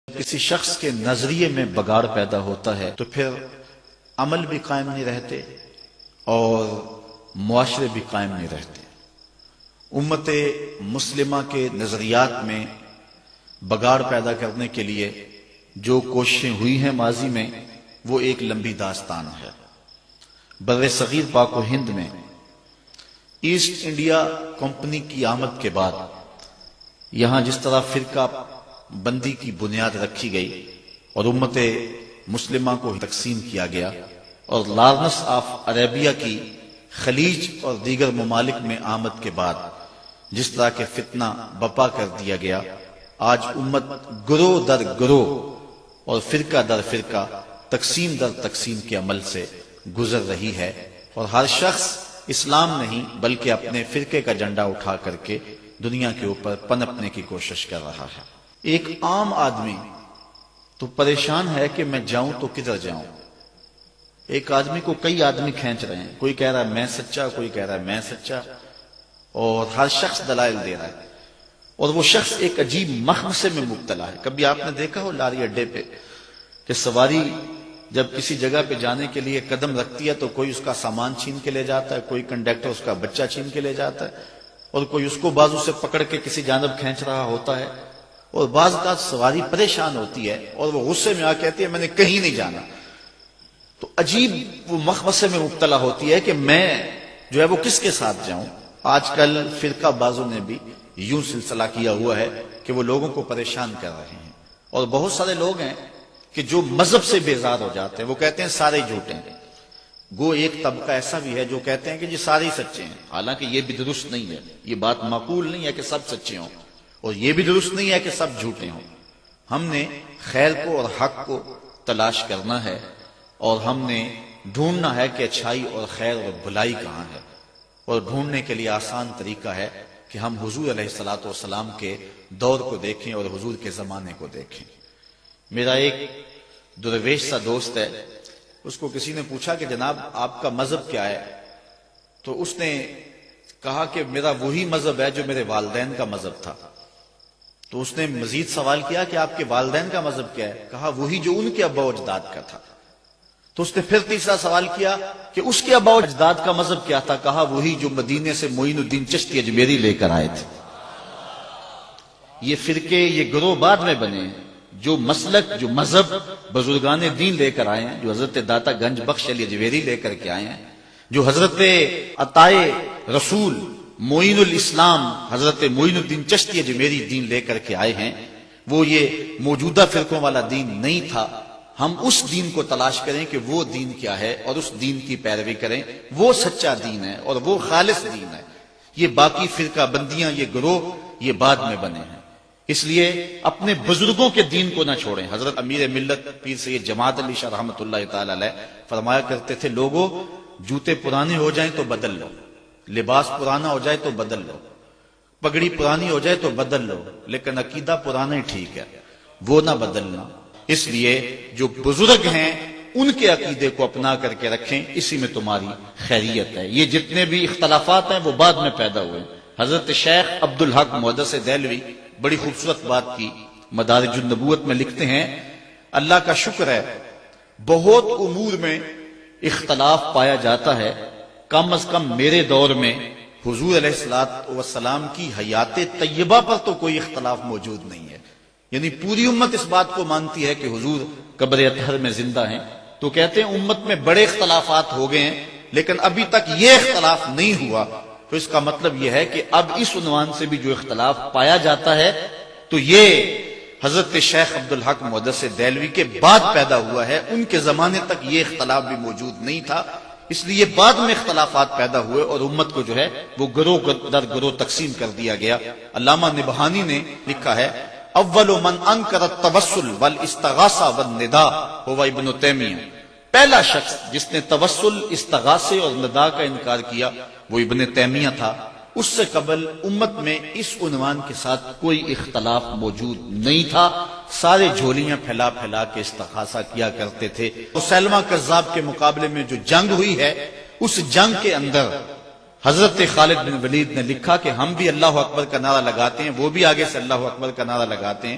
کسی شخص کے نظریے میں بگاڑ پیدا ہوتا ہے تو پھر عمل بھی قائم نہیں رہتے اور معاشرے بھی قائم نہیں رہتے۔ امت مسلمہ کے نظریات میں بگاڑ پیدا کرنے کے لیے جو کوششیں ہوئی ہیں ماضی میں، وہ ایک لمبی داستان ہے۔ بر صغیر پاک و ہند میں ایسٹ انڈیا کمپنی کی آمد کے بعد یہاں جس طرح فرقہ بندی کی بنیاد رکھی گئی اور امت مسلمہ کو تقسیم کیا گیا، اور لارنس آف عربیہ کی خلیج اور دیگر ممالک میں آمد کے بعد جس طرح کے فتنہ بپا کر دیا گیا، آج امت گروہ در گروہ اور فرقہ در فرقہ، تقسیم در تقسیم کے عمل سے گزر رہی ہے، اور ہر شخص اسلام نہیں بلکہ اپنے فرقے کا جھنڈا اٹھا کر کے دنیا کے اوپر پنپنے کی کوشش کر رہا ہے۔ ایک عام آدمی تو پریشان ہے کہ میں جاؤں تو کدھر جاؤں۔ ایک آدمی کو کئی آدمی کھینچ رہے ہیں، کوئی کہہ رہا ہے میں سچا، کوئی کہہ رہا ہے میں سچا، اور ہر شخص دلائل دے رہا ہے، اور وہ شخص ایک عجیب مخمصے میں مبتلا ہے۔ کبھی آپ نے دیکھا ہو لاری اڈے پہ کہ سواری جب کسی جگہ پہ جانے کے لیے قدم رکھتی ہے تو کوئی اس کا سامان چھین کے لے جاتا ہے، کوئی کنڈکٹر اس کا بچہ چھین کے لے جاتا ہے، اور کوئی اس کو بازو سے پکڑ کے کسی جانب کھینچ رہا ہوتا ہے، اور بعض اوقات سواری پریشان ہوتی ہے اور وہ غصے میں آ کہتی ہے میں نے کہیں نہیں جانا، تو عجیب وہ مخمصے میں مبتلا ہوتی ہے کہ میں جو ہے وہ کس کے ساتھ جاؤں۔ آج کل فرقہ بازوں نے بھی یوں سلسلہ کیا ہوا ہے کہ وہ لوگوں کو پریشان کر رہے ہیں، اور بہت سارے لوگ ہیں کہ جو مذہب سے بیزار ہو جاتے ہیں، وہ کہتے ہیں سارے جھوٹے ہیں۔ گو ایک طبقہ ایسا بھی ہے جو کہتے ہیں کہ جی سارے سچے ہیں، حالانکہ یہ بھی درست نہیں ہے، یہ بات معقول نہیں ہے کہ سب سچے ہوں، اور یہ بھی درست نہیں ہے کہ سب جھوٹے ہوں۔ ہم نے خیر کو اور حق کو تلاش کرنا ہے، اور ہم نے ڈھونڈنا ہے کہ اچھائی اور خیر اور بھلائی کہاں ہے، اور ڈھونڈنے کے لیے آسان طریقہ ہے کہ ہم حضور علیہ الصلوۃ والسلام کے دور کو دیکھیں اور حضور کے زمانے کو دیکھیں۔ میرا ایک درویش سا دوست ہے، اس کو کسی نے پوچھا کہ جناب آپ کا مذہب کیا ہے، تو اس نے کہا کہ میرا وہی مذہب ہے جو میرے والدین کا مذہب تھا۔ تو اس نے مزید سوال کیا کہ آپ کے والدین کا مذہب کیا ہے؟ کہا وہی جو ان کے ابا و اجداد کا تھا۔ تو اس نے پھر تیسرا سوال کیا کہ اس کے ابا و اجداد کا مذہب کیا تھا؟ کہا وہی جو مدینے سے معین الدین چشتی اجمیری لے کر آئے تھے۔ یہ فرقے، یہ گروہ بعد میں بنے ہیں، جو مسلک، جو مذہب بزرگان دین لے کر آئے ہیں، جو حضرت داتا گنج بخش علی اجمیری لے کر کے آئے ہیں، جو حضرت عطائے رسول معین الاسلام حضرت معین الدین چشتی اجمیری دین لے کر کے آئے ہیں، وہ یہ موجودہ فرقوں والا دین نہیں تھا۔ ہم اس دین کو تلاش کریں کہ وہ دین کیا ہے، اور اس دین کی پیروی کریں، وہ سچا دین ہے اور وہ خالص دین ہے۔ یہ باقی فرقہ بندیاں، یہ گروہ، یہ بعد میں بنے ہیں۔ اس لیے اپنے بزرگوں کے دین کو نہ چھوڑیں۔ حضرت امیر ملت پیر سید جماعت علی شاہ رحمۃ اللہ تعالی علیہ فرمایا کرتے تھے، لوگوں جوتے پرانے ہو جائیں تو بدل لو، لباس پرانا ہو جائے تو بدل لو، پگڑی پرانی ہو جائے تو بدل لو، لیکن عقیدہ پرانا ہی ٹھیک ہے، وہ نہ بدلنا۔ اس لیے جو بزرگ ہیں ان کے عقیدے کو اپنا کر کے رکھیں، اسی میں تمہاری خیریت ہے۔ یہ جتنے بھی اختلافات ہیں وہ بعد میں پیدا ہوئے۔ حضرت شیخ عبدالحق محدث دہلوی بڑی خوبصورت بات کی مدارج النبوت میں لکھتے ہیں، اللہ کا شکر ہے بہت امور میں اختلاف پایا جاتا ہے، کم از کم میرے دور میں حضور علیہ الصلوۃ والسلام کی حیات طیبہ پر تو کوئی اختلاف موجود نہیں ہے۔ یعنی پوری امت اس بات کو مانتی ہے کہ حضور قبر اطہر میں زندہ ہیں۔ تو کہتے ہیں امت میں بڑے اختلافات ہو گئے ہیں، لیکن ابھی تک یہ اختلاف نہیں ہوا، تو اس کا مطلب یہ ہے کہ اب اس عنوان سے بھی جو اختلاف پایا جاتا ہے تو یہ حضرت شیخ عبدالحق محدث دہلوی کے بعد پیدا ہوا ہے، ان کے زمانے تک یہ اختلاف بھی موجود نہیں تھا۔ اس لیے بعد میں اختلافات پیدا ہوئے اور امت کو جو ہے وہ گروہ در گروہ تقسیم کر دیا گیا۔ علامہ نبہانی نے لکھا ہے، اول من انکر التوسل والاستغاثہ والنداء هو ابن تیمیہ، پہلا شخص جس نے توسل، استغاثے اور ندا کا انکار کیا وہ ابن تیمیہ تھا۔ اس سے قبل امت میں اس عنوان کے ساتھ کوئی اختلاف موجود نہیں تھا، سارے جھولیاں پھیلا پھیلا کے استغاثہ کیا کرتے تھے۔ مسیلمہ کذاب کے مقابلے میں جو جنگ ہوئی ہے، اس جنگ کے اندر حضرت خالد بن ولید نے لکھا کہ ہم بھی اللہ اکبر کا نعرہ لگاتے ہیں، وہ بھی آگے سے اللہ اکبر کا نعرہ لگاتے ہیں،